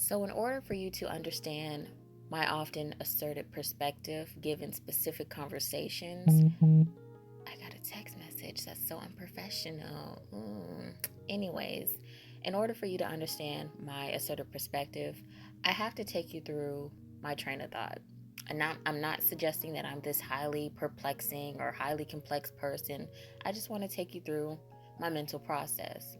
So in order for you to understand my often asserted perspective given specific conversations, I got a text message that's so unprofessional. Anyways, in order for you to understand my assertive perspective, I have to take you through my train of thought. And I'm not suggesting that I'm this highly perplexing or highly complex person. I just want to take you through my mental process.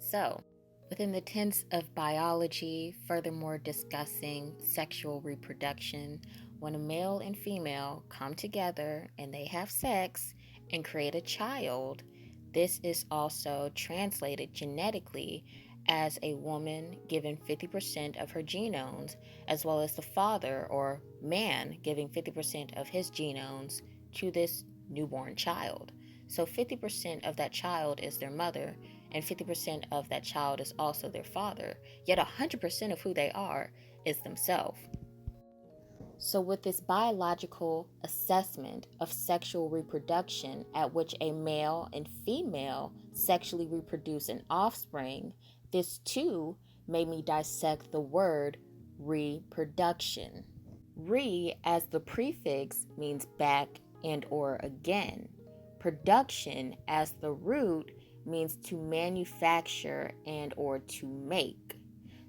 So, within the tenets of biology, furthermore discussing sexual reproduction, when a male and female come together and they have sex and create a child, this is also translated genetically as a woman given 50% of her genomes, as well as the father or man giving 50% of his genomes to this newborn child. So 50% of that child is their mother, and 50% of that child is also their father, yet 100% of who they are is themselves. So with this biological assessment of sexual reproduction at which a male and female sexually reproduce an offspring, this too made me dissect the word reproduction. Re as the prefix means back and or again. Production as the root means to manufacture and or to make.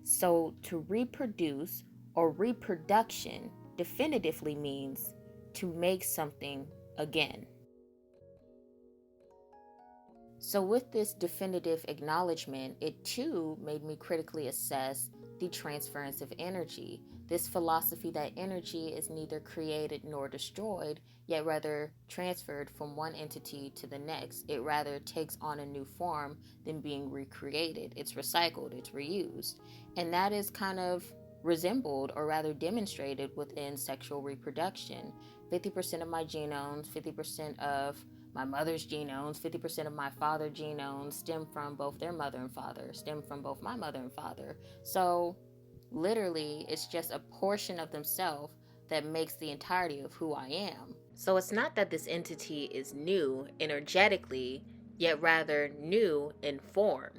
So to reproduce or reproduction definitively means to make something again. So with this definitive acknowledgement, it too made me critically assess the transference of energy. This philosophy that energy is neither created nor destroyed, yet rather transferred from one entity to the next. It rather takes on a new form than being recreated. It's recycled, it's reused. And that is kind of resembled or rather demonstrated within sexual reproduction. 50% of my genomes, 50% of my mother's genomes, 50% of my father's genomes stem from both their mother and father, stem from both my mother and father. So literally, it's just a portion of themselves that makes the entirety of who I am. So it's not that this entity is new energetically, yet rather new in form.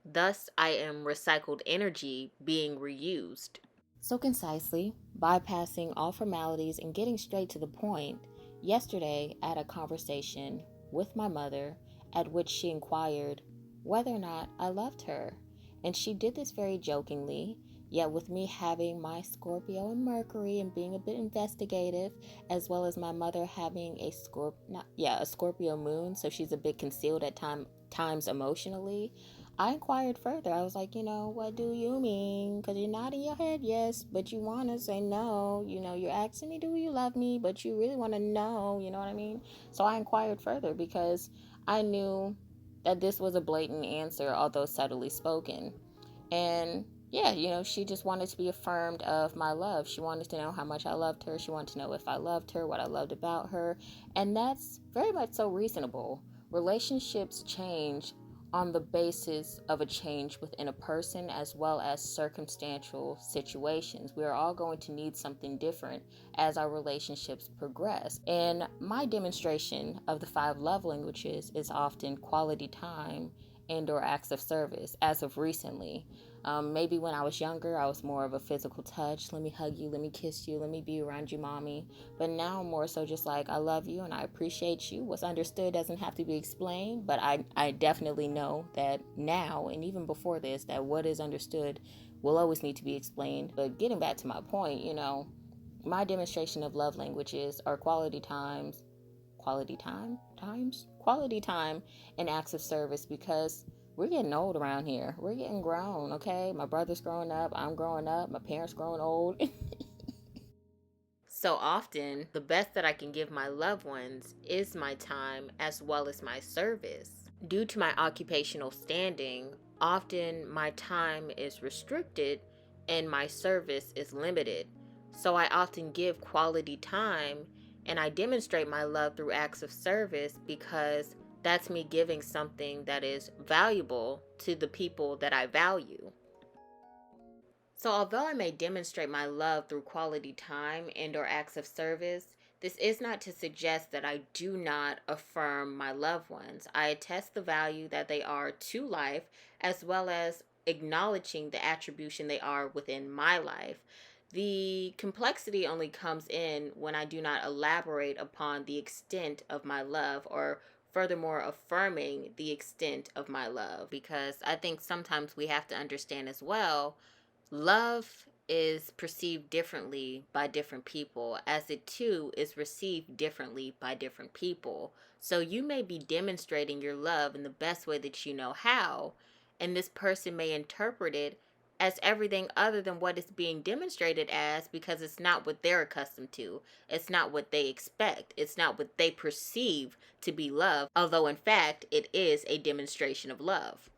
Thus, I am recycled energy being reused. So concisely, bypassing all formalities and getting straight to the point, yesterday I had a conversation with my mother at which she inquired whether or not I loved her. And she did this very jokingly, yet with me having my Scorpio and Mercury and being a bit investigative, as well as my mother having a Scorpio moon, so she's a bit concealed at times emotionally. I inquired further. I was like, what do you mean? Because you're nodding your head yes, but you want to say no. You're asking me, do you love me? But you really want to know, you know what I mean? So I inquired further because I knew that this was a blatant answer, although subtly spoken. And yeah, she just wanted to be affirmed of my love. She wanted to know how much I loved her. She wanted to know if I loved her, what I loved about her. And that's very much so reasonable. Relationships change on the basis of a change within a person as well as circumstantial situations. We are all going to need something different as our relationships progress. And my demonstration of the 5 love languages is often quality time and or acts of service as of recently. Maybe when I was younger, I was more of a physical touch. Let me hug you, let me kiss you, let me be around you, mommy. But now I'm more so just like, I love you and I appreciate you. What's understood doesn't have to be explained, but I definitely know that now, and even before this, that what is understood will always need to be explained. But getting back to my point, my demonstration of love languages are quality time, and acts of service, because we're getting old around here. We're getting grown, okay? My brother's growing up, I'm growing up, my parents growing old. So often, the best that I can give my loved ones is my time as well as my service. Due to my occupational standing, often my time is restricted and my service is limited. So I often give quality time and I demonstrate my love through acts of service because that's me giving something that is valuable to the people that I value. So although I may demonstrate my love through quality time and or acts of service, This is not to suggest that I do not affirm my loved ones. I attest the value that they are to life, as well as acknowledging the attribution they are within my life. The complexity only comes in when I do not elaborate upon the extent of my love, or furthermore affirming the extent of my love, because I think sometimes we have to understand as well, love is perceived differently by different people, as it too is received differently by different people. So you may be demonstrating your love in the best way that you know how, and this person may interpret it as everything other than what it's being demonstrated as, because it's not what they're accustomed to. It's not what they expect. It's not what they perceive to be love, although in fact it is a demonstration of love.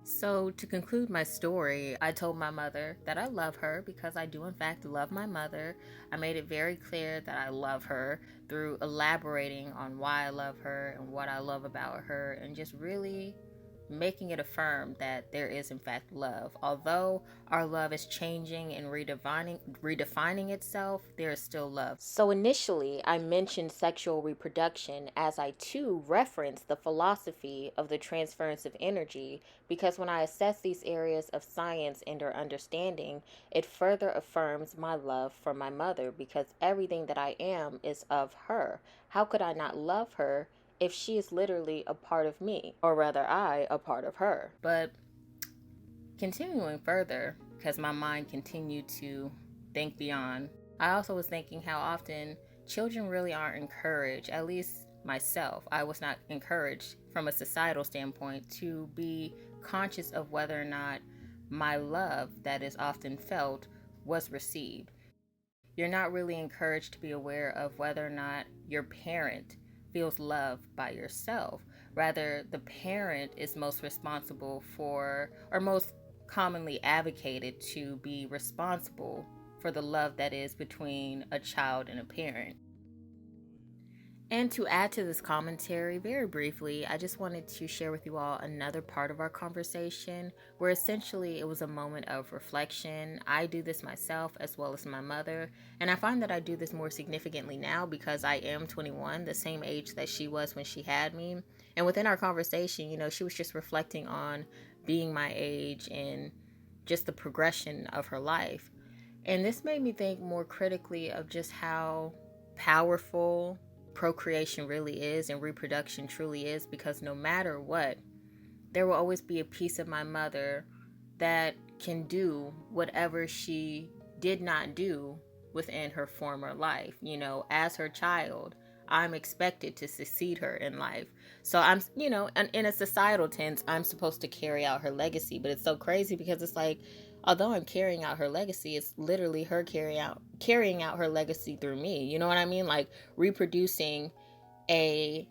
So, to conclude my story, I told my mother that I love her, because I do, in fact, love my mother. I made it very clear that I love her through elaborating on why I love her and what I love about her, and just really making it affirm that there is, in fact, love. Although our love is changing and redefining itself, there is still love. So initially, I mentioned sexual reproduction, as I too referenced the philosophy of the transference of energy, because when I assess these areas of science and or understanding, it further affirms my love for my mother, because everything that I am is of her. How could I not love her if she is literally a part of me, or rather I a part of her? But continuing further, because my mind continued to think beyond, I also was thinking how often children really aren't encouraged, at least myself. I was not encouraged from a societal standpoint to be conscious of whether or not my love that is often felt was received. You're not really encouraged to be aware of whether or not your parent feels loved by yourself. Rather, the parent is most responsible for, or most commonly advocated to be responsible for, the love that is between a child and a parent. And to add to this commentary, very briefly, I just wanted to share with you all another part of our conversation where essentially it was a moment of reflection. I do this myself as well as my mother, and I find that I do this more significantly now because I am 21, the same age that she was when she had me. And within our conversation, she was just reflecting on being my age and just the progression of her life. And this made me think more critically of just how powerful procreation really is and reproduction truly is, because no matter what, there will always be a piece of my mother that can do whatever she did not do within her former life. As her child, I'm expected to succeed her in life. So I'm, in a societal sense, I'm supposed to carry out her legacy. But it's so crazy because it's like, although I'm carrying out her legacy, it's literally her carrying out her legacy through me. You know what I mean? Like reproducing a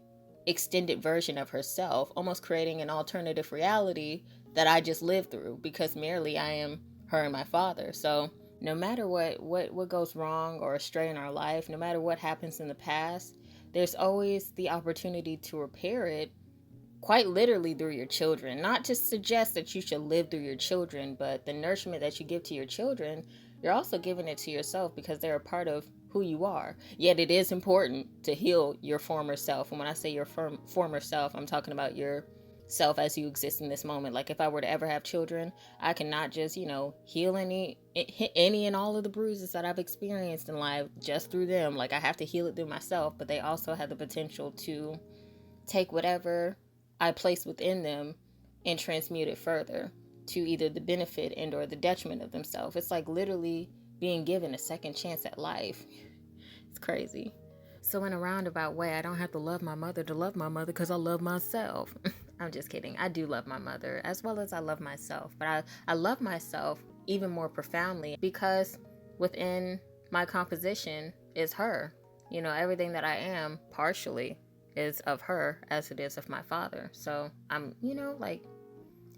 extended version of herself, almost creating an alternative reality that I just lived through, because merely I am her and my father. So no matter what goes wrong or astray in our life, no matter what happens in the past, there's always the opportunity to repair it, quite literally through your children. Not to suggest that you should live through your children, but the nourishment that you give to your children, you're also giving it to yourself, because they're a part of who you are. Yet it is important to heal your former self. And when I say your former self, I'm talking about your self as you exist in this moment. Like if I were to ever have children, I cannot just, heal any and all of the bruises that I've experienced in life just through them. Like I have to heal it through myself, but they also have the potential to take whatever I place within them and transmute it further to either the benefit and or the detriment of themselves. It's like literally being given a second chance at life. It's crazy. So in a roundabout way, I don't have to love my mother to love my mother, because I love myself. I'm just kidding. I do love my mother as well as I love myself. But I love myself even more profoundly, because within my composition is her. Everything that I am partially is of her as it is of my father. So I'm,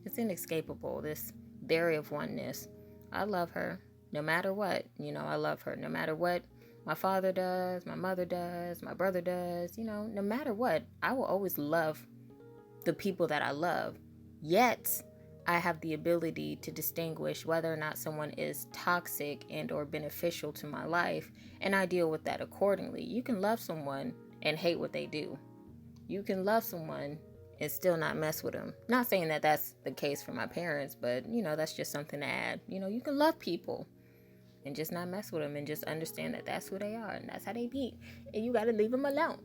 it's inescapable, this theory of oneness. I love her no matter what. I love her no matter what my father does, my mother does, my brother does. No matter what, I will always love the people that I love. Yet I have the ability to distinguish whether or not someone is toxic and or beneficial to my life, and I deal with that accordingly. You can love someone and hate what they do. You can love someone and still not mess with them. Not saying that that's the case for my parents, but that's just something to add. You can love people and just not mess with them, and just understand that that's who they are and that's how they be, and you got to leave them alone.